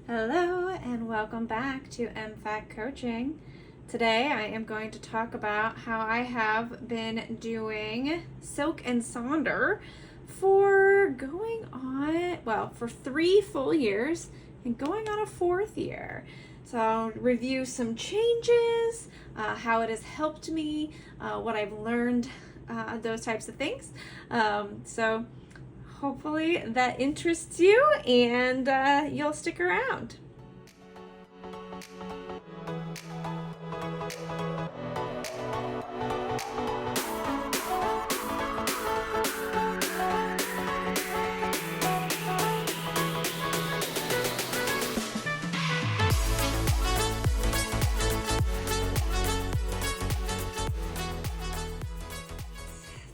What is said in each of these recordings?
Hello and welcome back to MFAC Coaching. Today I am going to talk about how I have been doing Silk and Sonder for for 3 full years and going on a 4th year. So I'll review some changes, how it has helped me, what I've learned, those types of things. So hopefully that interests you and you'll stick around.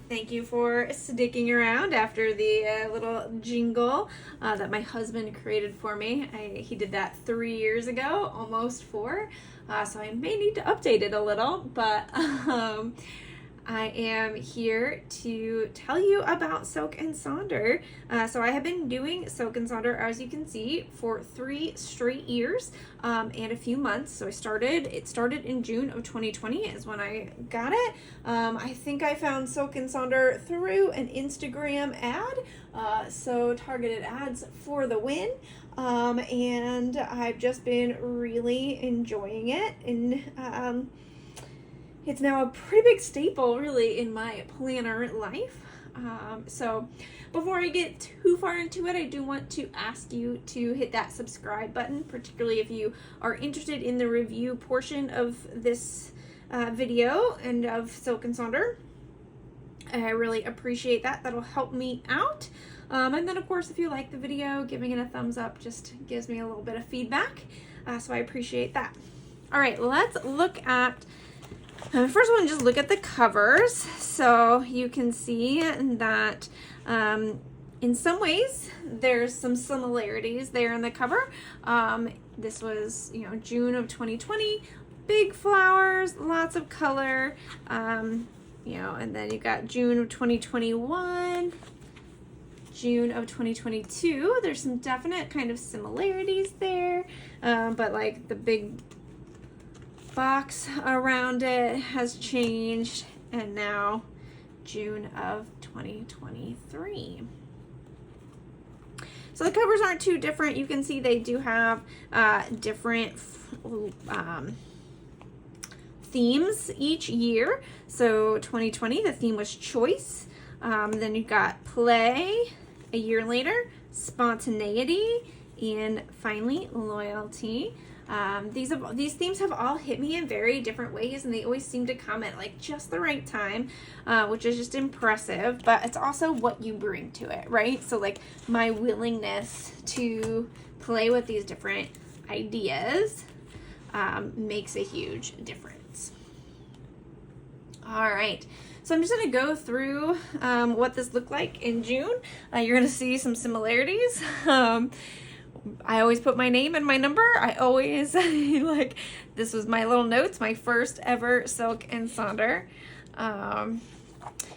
Thank you for sticking around after the little jingle that my husband created for me. He did that 3 years ago, almost 4, so I may need to update it a little, but I am here to tell you about Silk and Sonder. So I have been doing Silk and Sonder, as you can see, for 3 straight years and a few months. So it started in June of 2020 is when I got it. I think I found Silk and Sonder through an Instagram ad, so targeted ads for the win. And I've just been really enjoying it, and it's now a pretty big staple, really, in my planner life. So before I get too far into it, I do want to ask you to hit that subscribe button, particularly if you are interested in the review portion of this video and of Silk and Sonder. I really appreciate that. That'll help me out. And then, of course, if you like the video, giving it a thumbs up just gives me a little bit of feedback. So I appreciate that. All right, let's look at first one, just look at the covers. So you can see that in some ways there's some similarities there in the cover. This was, June of 2020, big flowers, lots of color, and then you got June of 2021, June of 2022. There's some definite kind of similarities there, but like the big box around it has changed, and now June of 2023. So the covers aren't too different. You can see they do have different themes each year. So 2020, the theme was choice. Then you got play a year later, spontaneity, and finally loyalty. These themes have all hit me in very different ways, and they always seem to come at like just the right time, which is just impressive. But it's also what you bring to it, right? So like my willingness to play with these different ideas makes a huge difference. All right. So I'm just going to go through what this looked like in June. You're going to see some similarities. I always put my name and my number. I always this was my little notes, my first ever Silk and Sonder.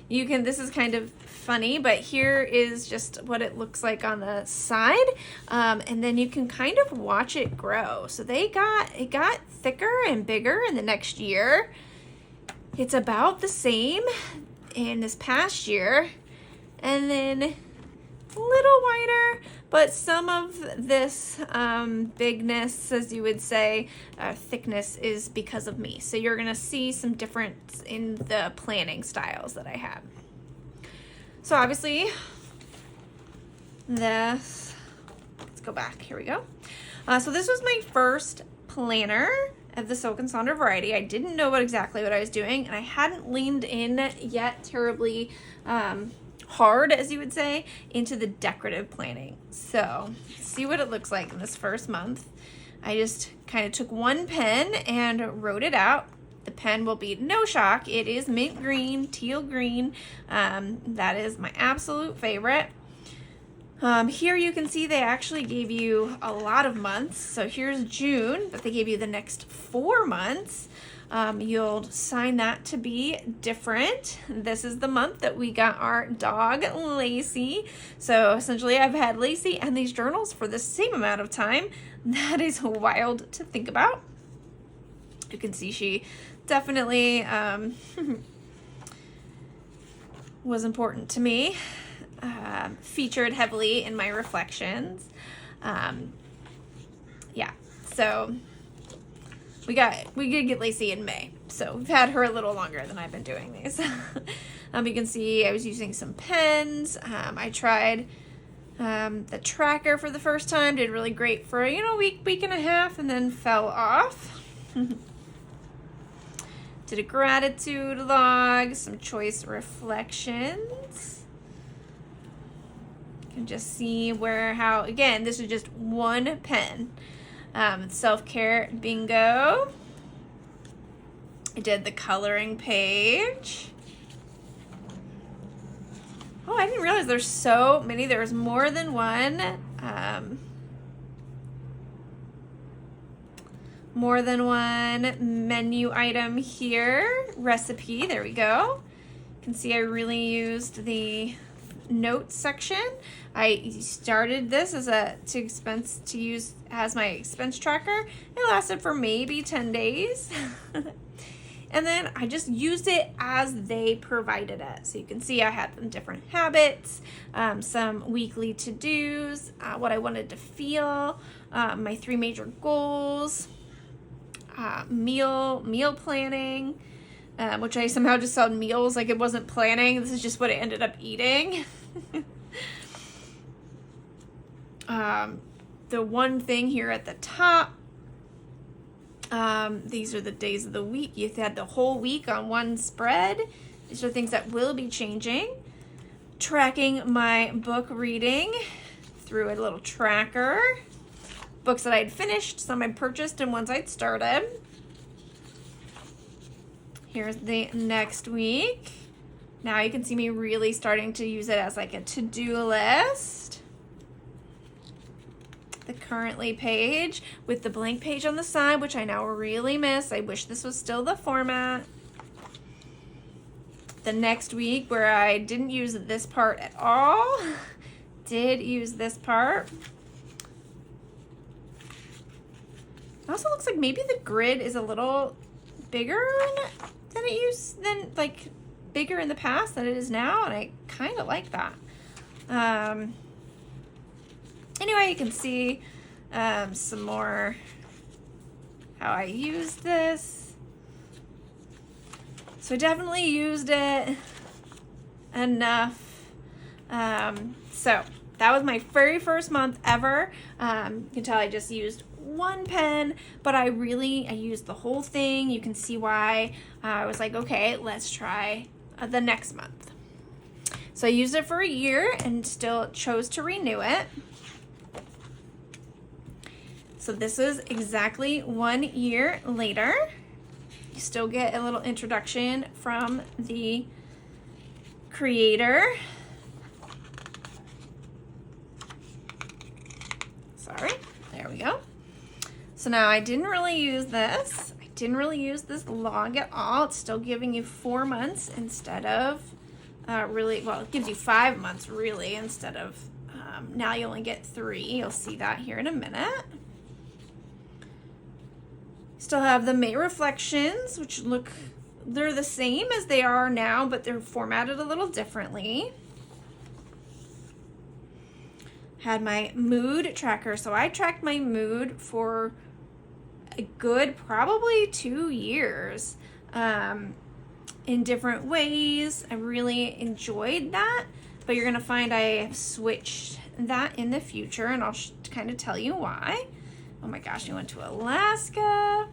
This is kind of funny, but here is just what it looks like on the side. And then you can kind of watch it grow. So it got thicker and bigger in the next year. It's about the same in this past year. And then a little wider, but some of this bigness, as you would say, thickness is because of me. So you're going to see some difference in the planning styles that I have. So obviously, let's go back. Here we go. So this was my first planner of the Silk and Sonder variety. I didn't know exactly what I was doing, and I hadn't leaned in yet terribly hard, as you would say, into the decorative planning. So see what it looks like in this first month. I just kind of took one pen and wrote it out. The pen will be no shock. It is mint green, teal green. That is my absolute favorite. Here you can see they actually gave you a lot of months. So here's June, but they gave you the next 4 months. You'll sign that to be different. This is the month that we got our dog, Lacey. So essentially I've had Lacey and these journals for the same amount of time. That is wild to think about. You can see she definitely was important to me. Featured heavily in my reflections. Yeah, so we did get Lacey in May, so we've had her a little longer than I've been doing these. You can see I was using some pens. I tried the tracker for the first time, did really great for a week and a half, and then fell off. Did a gratitude log, some choice reflections. You can just see how, again, this is just one pen. Self-care bingo. I did the coloring page. Oh, I didn't realize there's so many. There's more than one. More than one menu item here. Recipe, there we go. You can see I really used the notes section. I started this to use as my expense tracker. It lasted for maybe 10 days. And then I just used it as they provided it. So you can see I had some different habits, some weekly to-dos, what I wanted to feel, my 3 major goals, meal planning, which I somehow just saw meals like it wasn't planning. This is just what I ended up eating. The one thing here at the top, these are the days of the week. You had the whole week on one spread. These are things that will be changing. Tracking my book reading through a little tracker. Books that I'd finished, some I'd purchased, and ones I'd started. Here's the next week. Now you can see me really starting to use it as like a to-do list. The currently page with the blank page on the side, which I now really miss. I wish this was still the format. The next week where I didn't use this part at all. Did use this part. It also looks like maybe the grid is a little bigger than bigger in the past than it is now, and I kind of like that. Anyway, you can see some more how I used this. So I definitely used it enough. So that was my very first month ever. You can tell I just used one pen, but I used the whole thing. You can see why I was like, okay, let's try the next month. So I used it for a year and still chose to renew it. So this is exactly 1 year later. You still get a little introduction from the creator. Sorry, there we go. So now I didn't really use this. I didn't really use this log at all. It's still giving you 4 months instead of it gives you 5 months really instead of, now you only get 3. You'll see that here in a minute. Still have the May reflections, which they're the same as they are now, but they're formatted a little differently. Had my mood tracker. So I tracked my mood for a good probably 2 years in different ways. I really enjoyed that, but you're gonna find I have switched that in the future, and I'll kind of tell you why. Oh my gosh, we went to Alaska.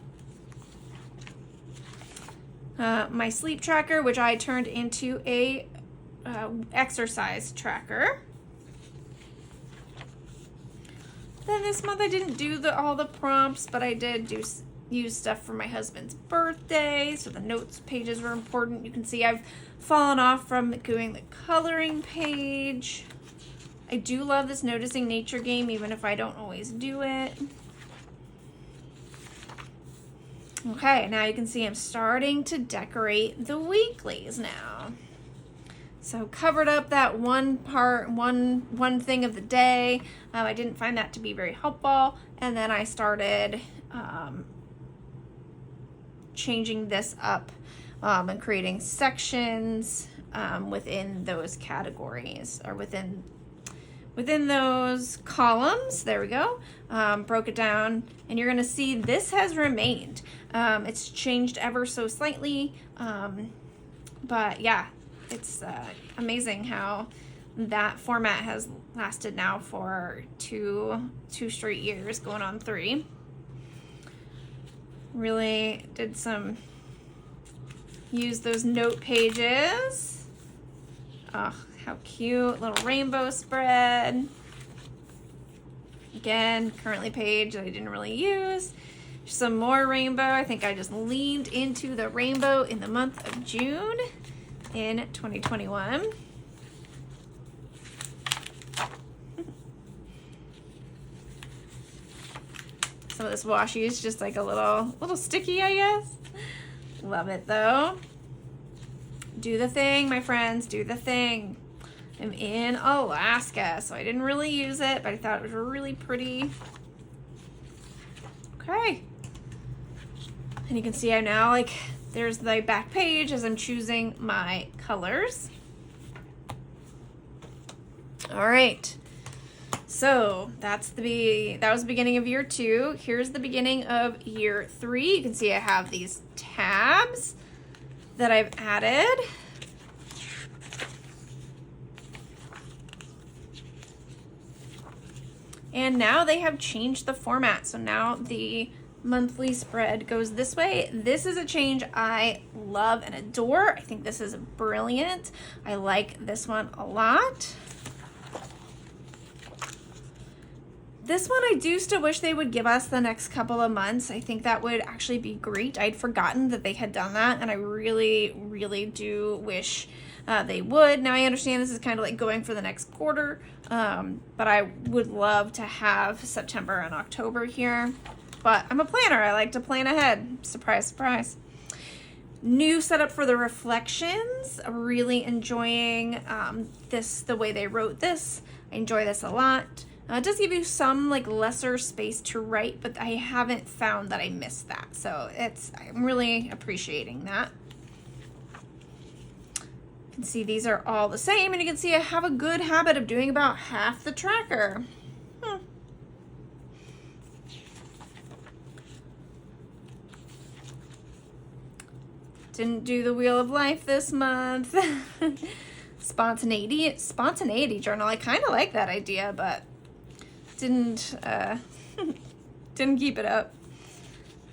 My sleep tracker, which I turned into a exercise tracker. Then this month I didn't do all the prompts, but I did use stuff for my husband's birthday, so the notes pages were important. You can see I've fallen off from doing the coloring page. I do love this Noticing Nature game, even if I don't always do it. Okay, now you can see I'm starting to decorate the weeklies now. So covered up that one part, one thing of the day. I didn't find that to be very helpful. And then I started changing this up and creating sections within those categories, or within those columns. There we go. Broke it down, and you're gonna see this has remained. It's changed ever so slightly, but yeah, it's amazing how that format has lasted now for two straight years, going on 3. Really did use those note pages. Oh, how cute, little rainbow spread. Again, currently page that I didn't really use. Some more rainbow. I think I just leaned into the rainbow in the month of June in 2021. Some of this washi is just like a little sticky, I guess. Love it though. Do the thing, my friends, do the thing. I'm in Alaska, so I didn't really use it, but I thought it was really pretty. Okay. And you can see I'm now, like, there's the back page as I'm choosing my colors. All right. So that was the beginning of year 2. Here's the beginning of year 3. You can see I have these tabs that I've added. And now they have changed the format. So now the monthly spread goes this way. This is a change I love and adore. I think this is brilliant. I like this one a lot. This one I do still wish they would give us the next couple of months. I think that would actually be great. I'd forgotten that they had done that, and I really, really do wish they would. Now I understand this is kind of like going for the next quarter, but I would love to have September and October here. But I'm a planner. I like to plan ahead. Surprise, surprise. New setup for the reflections. Really enjoying the way they wrote this. I enjoy this a lot. It does give you some like lesser space to write, but I haven't found that I missed that. So I'm really appreciating that. You can see these are all the same, and you can see I have a good habit of doing about half the tracker. Didn't do the Wheel of Life this month. Spontaneity journal. I kind of like that idea, but didn't keep it up.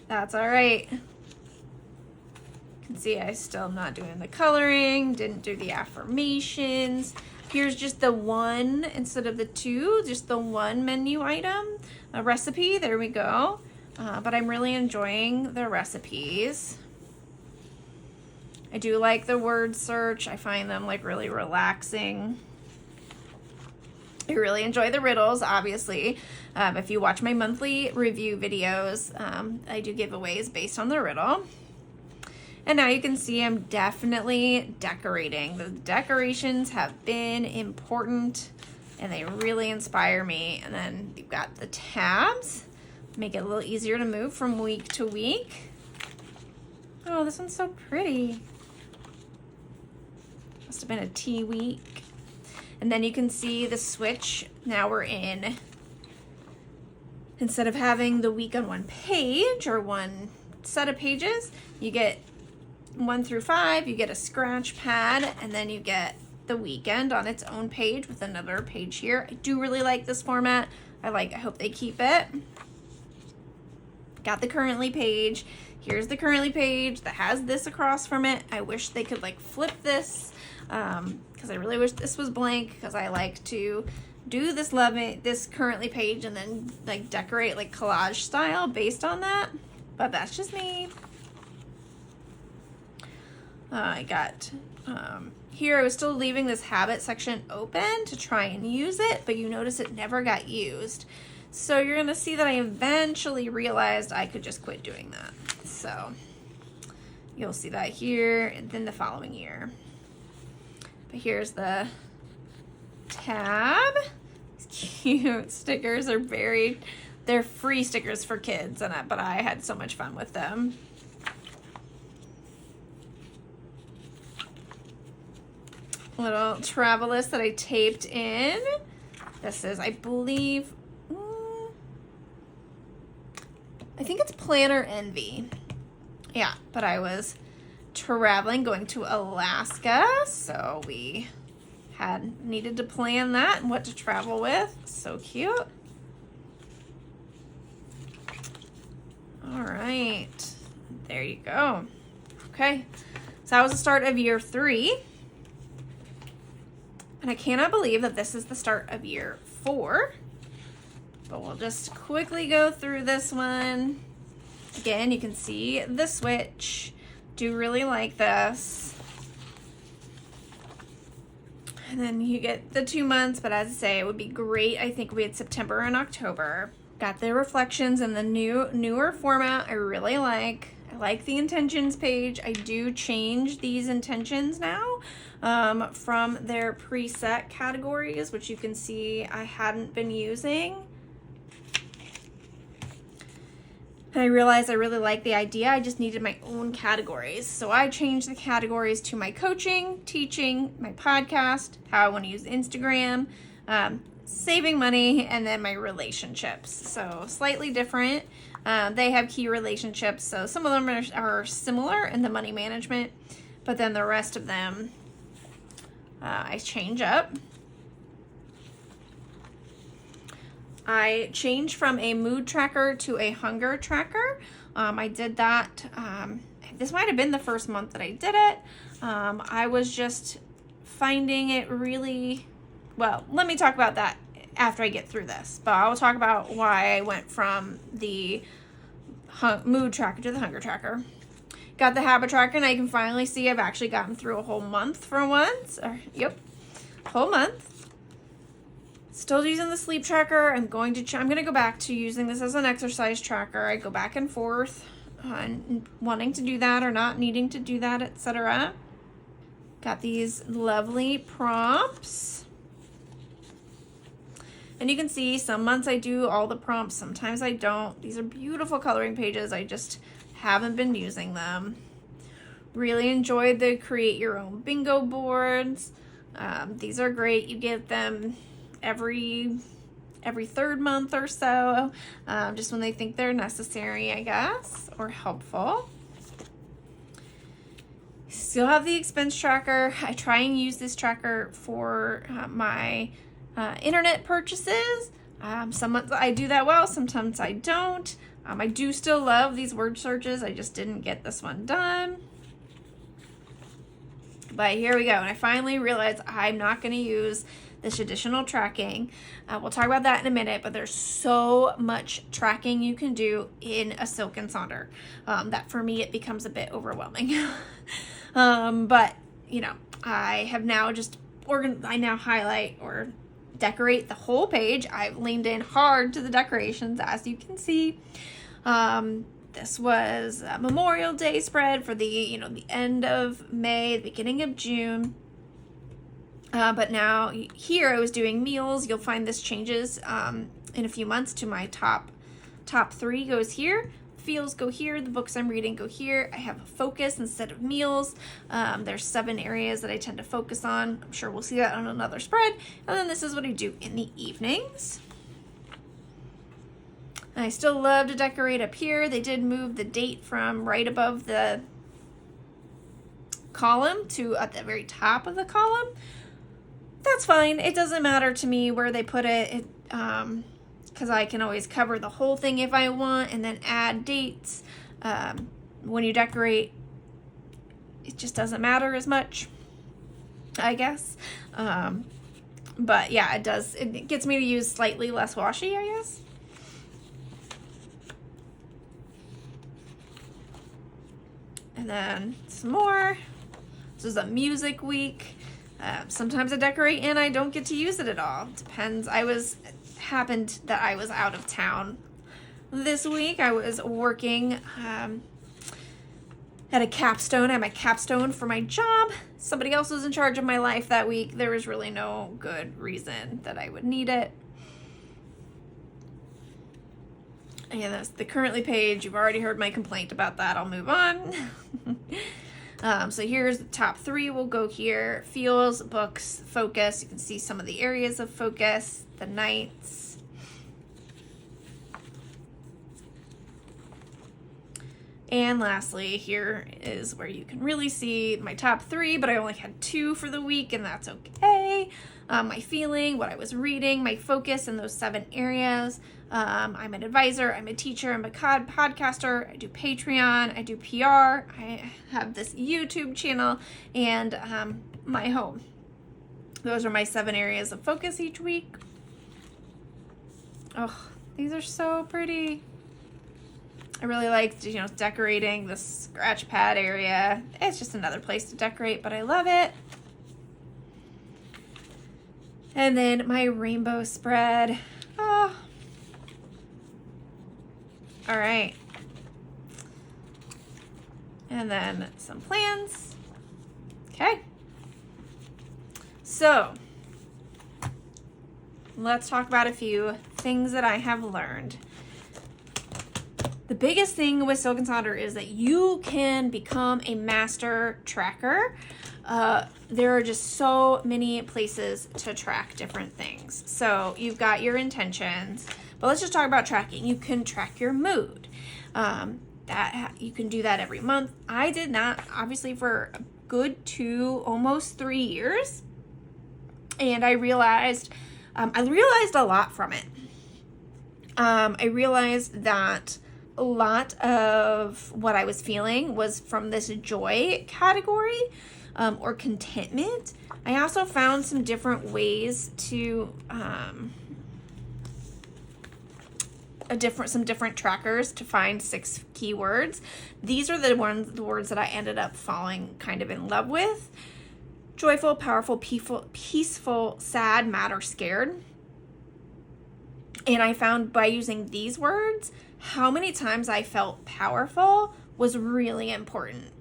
That's all right. You can see I still am not doing the coloring, didn't do the affirmations. Here's just the one instead of the 2, just the one menu item, a recipe. There we go. But I'm really enjoying the recipes. I do like the word search. I find them like really relaxing. I really enjoy the riddles, obviously. If you watch my monthly review videos, I do giveaways based on the riddle. And now you can see I'm definitely decorating. The decorations have been important, and they really inspire me. And then you've got the tabs, make it a little easier to move from week to week. Oh, this one's so pretty. Must have been a tea week. And then you can see the switch. Now we're in, instead of having the week on one page or one set of pages, you get 1 through 5, you get a scratch pad, and then you get the weekend on its own page with another page here. I do really like this format. I hope they keep it. Got the currently page. Here's the currently page that has this across from it. I wish they could like flip this, because I really wish this was blank, because I like to do this currently page and then like decorate like collage style based on that. But that's just me. I got Here I was still leaving this habit section open to try and use it, but you notice it never got used. So you're gonna see that I eventually realized I could just quit doing that. So you'll see that here and then the following year. But here's the tab. These cute stickers are they're free stickers for kids, but I had so much fun with them. Little travel list that I taped in. This is, I believe, I think it's Planner Envy. Yeah, but I was traveling, going to Alaska, so we needed to plan that and what to travel with. So cute. All right, there you go. Okay, so that was the start of year 3. And I cannot believe that this is the start of year 4. But we'll just quickly go through this one. Again, you can see the switch. Do really like this. And then you get the 2 months, but as I say, it would be great. I think we had September and October. Got the reflections in the newer format. I really like. I like the intentions page. I do change these intentions now from their preset categories, which you can see I hadn't been using. And I realized I really liked the idea. I just needed my own categories. So I changed the categories to my coaching, teaching, my podcast, how I want to use Instagram, saving money, and then my relationships. So slightly different. They have key relationships, so some of them are similar in the money management, but then the rest of them I change up. I changed from a mood tracker to a hunger tracker. I did that. This might have been the first month that I did it. I was just finding it really, well, let me talk about that after I get through this, but I'll talk about why I went from the mood tracker to the hunger tracker. Got the habit tracker, and I can finally see I've actually gotten through a whole month for once. Yep, whole month. Still using the sleep tracker. I'm going to go back to using this as an exercise tracker. I go back and forth on wanting to do that or not needing to do that, etc. Got these lovely prompts. And you can see some months I do all the prompts, sometimes I don't. These are beautiful coloring pages. I just haven't been using them. Really enjoyed the create your own bingo boards. These are great. You get them every third month or so, just when they think they're necessary, I guess, or helpful. Still have the expense tracker. I try and use this tracker for my internet purchases. Some months I do that well, sometimes I don't. I do still love these word searches. I just didn't get this one done. But here we go. And I finally realized I'm not going to use this additional tracking. We'll talk about that in a minute, but there's so much tracking you can do in a Silk and Sonder that for me it becomes a bit overwhelming. But you know, I have now I now highlight or decorate the whole page. I've leaned in hard to the decorations, as you can see. This was a Memorial Day spread for the end of May, the beginning of June. But now here I was doing meals. You'll find this changes in a few months to my top 3 goes here. Feels go here. The books I'm reading go here. I have a focus instead of meals. There's 7 areas that I tend to focus on. I'm sure we'll see that on another spread. And then this is what I do in the evenings. And I still love to decorate up here. They did move the date from right above the column to at the very top of the column. That's fine. It doesn't matter to me where they put it. Because I can always cover the whole thing if I want and then add dates. When you decorate, it just doesn't matter as much, I guess. But yeah, it does. It gets me to use slightly less washi, I guess. And then some more. This is a music week. Sometimes I decorate and I don't get to use it at all. Depends. Happened that I was out of town this week. I was working at a capstone. I had my capstone for my job. Somebody else was in charge of my life that week. There was really no good reason that I would need it. And that's the currently page. You've already heard my complaint about that. I'll move on. So here's the top 3. We'll go here. Feels, books, focus. You can see some of the areas of focus, the nights. And lastly, here is where you can really see my top 3, but I only had 2 for the week, and that's okay. My feeling, what I was reading, my focus in those 7 areas. I'm an advisor, I'm a teacher, I'm a podcaster, I do Patreon, I do PR, I have this YouTube channel, and my home. Those are my 7 areas of focus each week. Oh, these are so pretty. I really liked, decorating the scratch pad area. It's just another place to decorate, but I love it. And then my rainbow spread. Oh. All right. And then some plans. Okay. So, let's talk about a few things that I have learned. The biggest thing with Silk and Sonder is that you can become a master tracker. There are just so many places to track different things. So you've got your intentions, but let's just talk about tracking. You can track your mood. That you can do that every month. I did not, obviously, for a good 2, almost 3 years, and I realized a lot from it. I realized that a lot of what I was feeling was from this joy category, or contentment. I also found some different ways to some different trackers to find 6 keywords. These are the words that I ended up falling kind of in love with: joyful, powerful, peaceful, sad, mad, or scared. And I found by using these words, how many times I felt powerful was really important.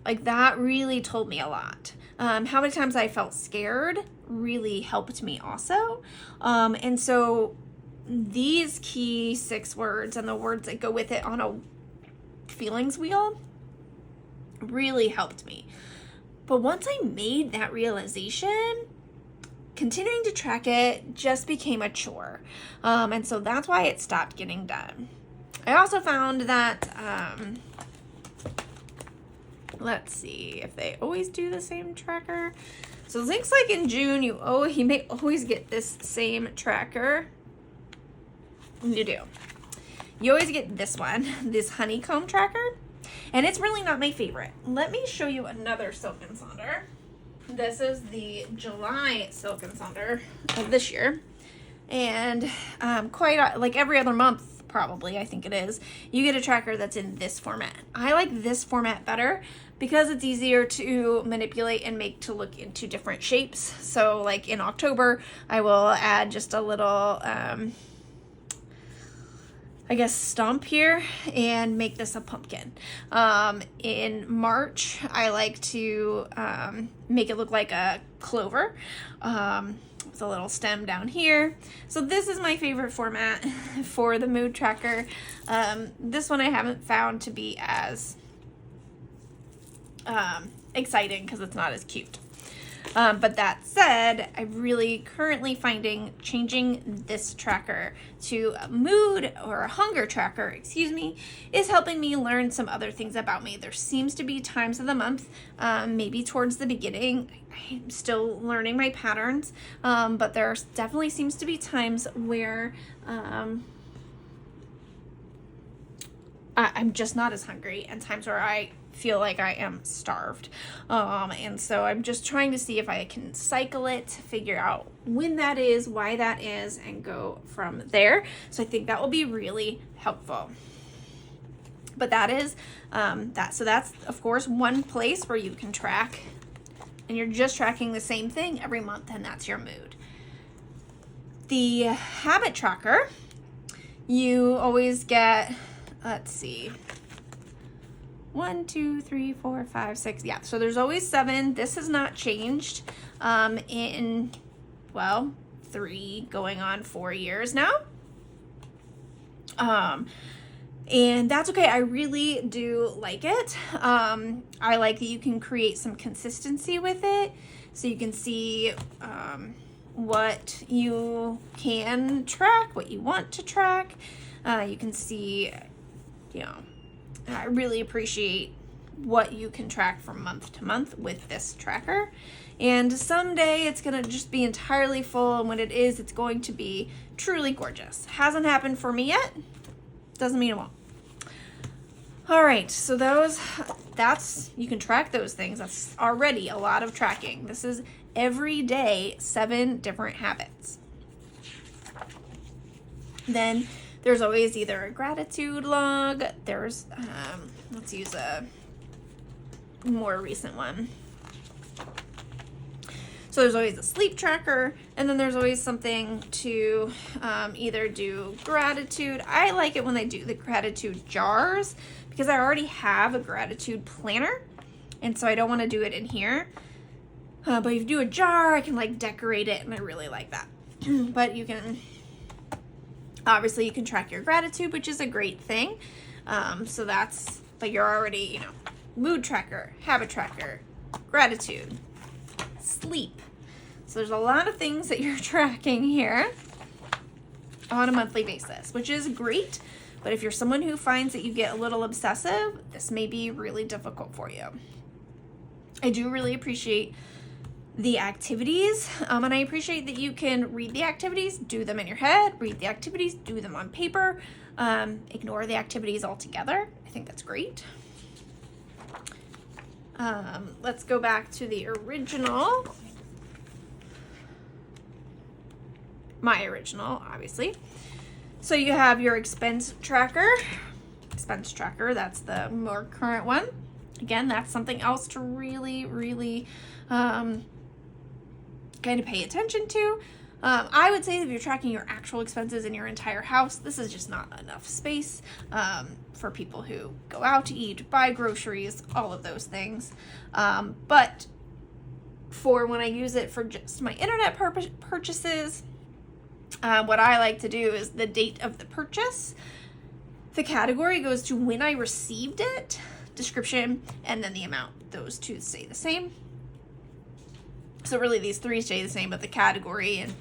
Like, that really told me a lot. How many times I felt scared really helped me also. And so these key 6 words and the words that go with it on a feelings wheel really helped me. But once I made that realization, continuing to track it just became a chore. And so that's why it stopped getting done. I also found that, let's see if they always do the same tracker. So it looks like in June, you may always get this same tracker. You do. You always get this one, this honeycomb tracker. And it's really not my favorite. Let me show you another Silk and Sonder. This is the July Silk and Sonder of this year. And quite like every other month, probably, I think it is, you get a tracker that's in this format. I like this format better because it's easier to manipulate and make to look into different shapes. So like in October, I will add just a little, stump here and make this a pumpkin. In March, I like to make it look like a clover. With a little stem down here. So this is my favorite format for the mood tracker. This one I haven't found to be as exciting because it's not as cute. But that said, I'm really currently finding changing this tracker to a mood or a hunger tracker, is helping me learn some other things about me. There seems to be times of the month, maybe towards the beginning, I'm still learning my patterns, but there definitely seems to be times where I'm just not as hungry, and times where I feel like I am starved. And so I'm just trying to see if I can cycle it, figure out when that is, why that is, and go from there. So I think that will be really helpful. But that is, so that's of course one place where you can track and you're just tracking the same thing every month, and that's your mood. The habit tracker, you always get, let's see, 1, 2, 3, 4, 5, 6. Yeah, so there's always 7. This has not changed in, well, 3 going on 4 years now. And that's okay. I really do like it. I like that you can create some consistency with it, so you can see what you can track, what you want to track. You can see, I really appreciate what you can track from month to month with this tracker. And someday it's going to just be entirely full, and when it is, it's going to be truly gorgeous. Hasn't happened for me yet. Doesn't mean it won't. All right, so you can track those things. That's already a lot of tracking. This is every day, 7 different habits. Then there's always either a gratitude log. There's, let's use a more recent one. So there's always a sleep tracker, and then there's always something to either do gratitude. I like it when they do the gratitude jars because I already have a gratitude planner, and so I don't want to do it in here. But if you do a jar, I can like decorate it, and I really like that. But you can, obviously you can track your gratitude, which is a great thing. So that's, like, you're already, mood tracker, habit tracker, gratitude, sleep. So there's a lot of things that you're tracking here on a monthly basis, which is great. But if you're someone who finds that you get a little obsessive, this may be really difficult for you. I do really appreciate the activities, and I appreciate that you can read the activities, do them in your head, read the activities, do them on paper, ignore the activities altogether. I think that's great. Let's go back to the original. My original, obviously. So you have your expense tracker. That's the more current one. Again, that's something else to really, really kind of pay attention to. I would say that if you're tracking your actual expenses in your entire house, this is just not enough space for people who go out to eat, buy groceries, all of those things. But for when I use it for just my internet purchases, what I like to do is the date of the purchase. The category goes to when I received it, description, and then the amount. Those two stay the same. So really these 3 stay the same, but the category and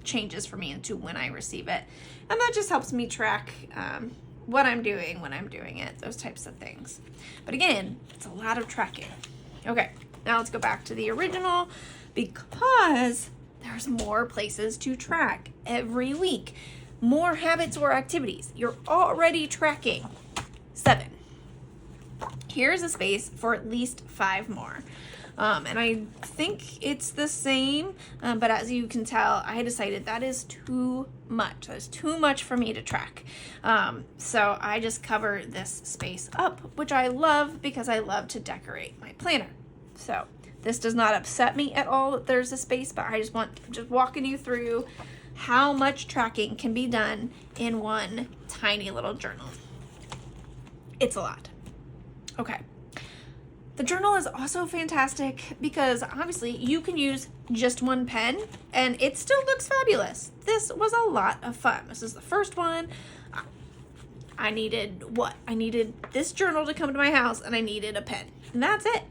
changes for me into when I receive it. And that just helps me track what I'm doing when I'm doing it, those types of things. But again, it's a lot of tracking. Okay, now let's go back to the original because there's more places to track every week. More habits or activities. You're already tracking 7. Here's a space for at least 5 more. And I think it's the same, but as you can tell, I decided that is too much. That is too much for me to track. So I just cover this space up, which I love because I love to decorate my planner. So this does not upset me at all that there's a space, but I just walking you through how much tracking can be done in one tiny little journal. It's a lot. Okay. The journal is also fantastic because obviously you can use just one pen and it still looks fabulous. This was a lot of fun. This is the first one. I needed what? I needed this journal to come to my house and I needed a pen. And that's it.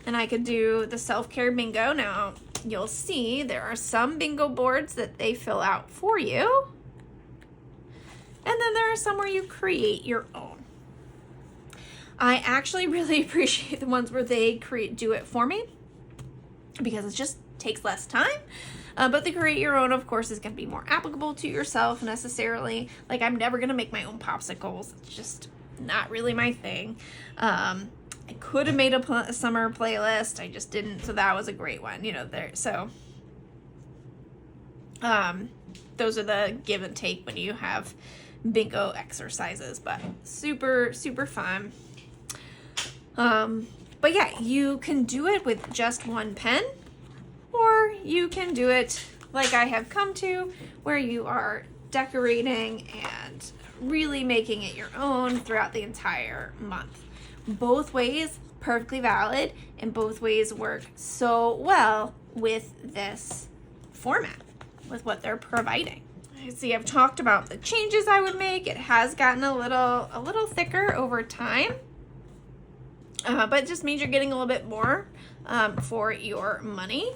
And I could do the self-care bingo. Now, you'll see there are some bingo boards that they fill out for you. And then there are some where you create your own. I actually really appreciate the ones where they do it for me because it just takes less time. But the create your own, of course, is going to be more applicable to yourself necessarily. Like, I'm never going to make my own popsicles. It's just not really my thing. I could have made a summer playlist. I just didn't. So that was a great one, there. So those are the give and take when you have bingo exercises, but super, super fun. But yeah, you can do it with just one pen, or you can do it like I have come to, where you are decorating and really making it your own throughout the entire month. Both ways, perfectly valid, and both ways work so well with this format, with what they're providing. See, I've talked about the changes I would make. It has gotten a little thicker over time. But it just means you're getting a little bit more for your money.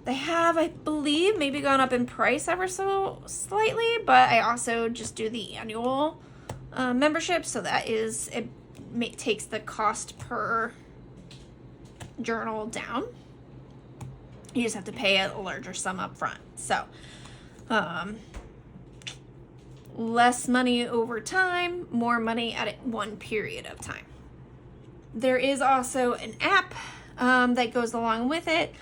They have, I believe, maybe gone up in price ever so slightly, but I also just do the annual membership, so that is, it takes the cost per journal down. You just have to pay a larger sum up front. So, less money over time, more money at one period of time. There is also an app that goes along with it.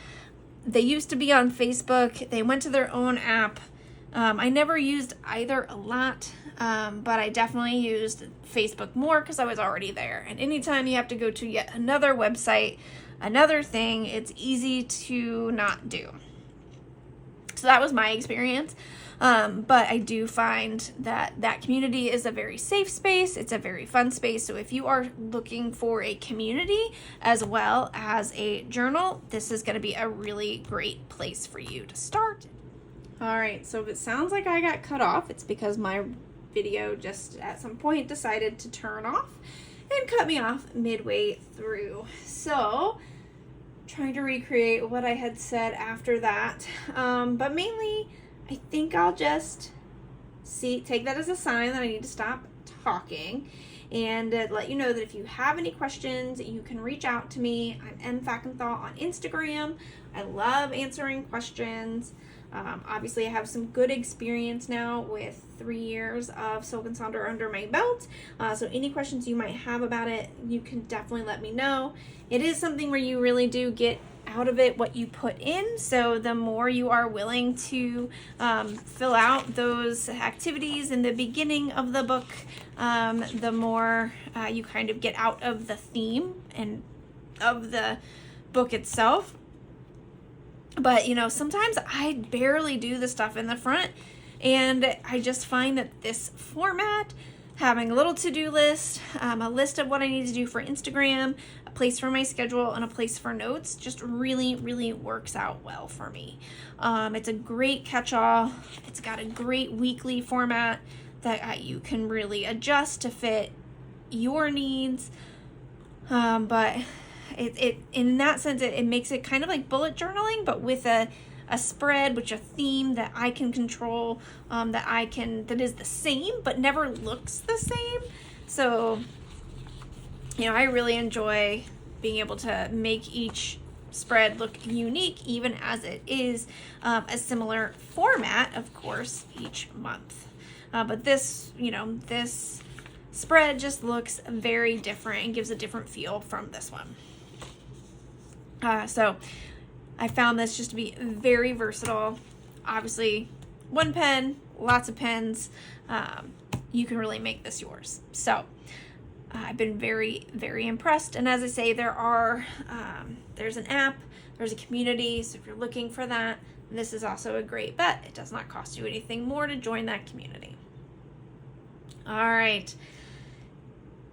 They used to be on Facebook. They went to their own app. I never used either a lot, but I definitely used Facebook more because I was already there. And anytime you have to go to yet another website, another thing, it's easy to not do. So that was my experience. But I do find that community is a very safe space. It's a very fun space. So if you are looking for a community as well as a journal, this is going to be a really great place for you to start. All right, so if it sounds like I got cut off, it's because my video just at some point decided to turn off and cut me off midway through. So trying to recreate what I had said after that, but mainly I think I'll just take that as a sign that I need to stop talking and let you know that if you have any questions, you can reach out to me. I'm megan.fackenthal on Instagram. I love answering questions. Obviously, I have some good experience now with 3 years of Silk and Sonder under my belt. So any questions you might have about it, you can definitely let me know. It is something where you really do get out of it what you put in. So the more you are willing to fill out those activities in the beginning of the book, the more you kind of get out of the theme and of the book itself. But, you know, sometimes I barely do the stuff in the front, and I just find that this format, having a little to-do list, a list of what I need to do for Instagram, a place for my schedule, and a place for notes, just really, really works out well for me. It's a great catch-all. It's got a great weekly format that you can really adjust to fit your needs. But it in that sense, it makes it kind of like bullet journaling, but with a spread, which a theme that I can control, that is the same, but never looks the same. So, you know, I really enjoy being able to make each spread look unique, even as it is a similar format, of course, each month. But this spread just looks very different and gives a different feel from this one. So I found this just to be very versatile. Obviously, one pen, lots of pens. You can really make this yours. So I've been very, very impressed. And as I say, there's an app, there's a community. So if you're looking for that, this is also a great bet. It does not cost you anything more to join that community. All right.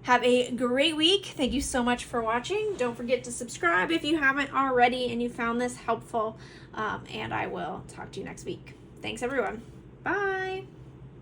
Have a great week. Thank you so much for watching. Don't forget to subscribe if you haven't already and you found this helpful. And I will talk to you next week. Thanks, everyone. Bye.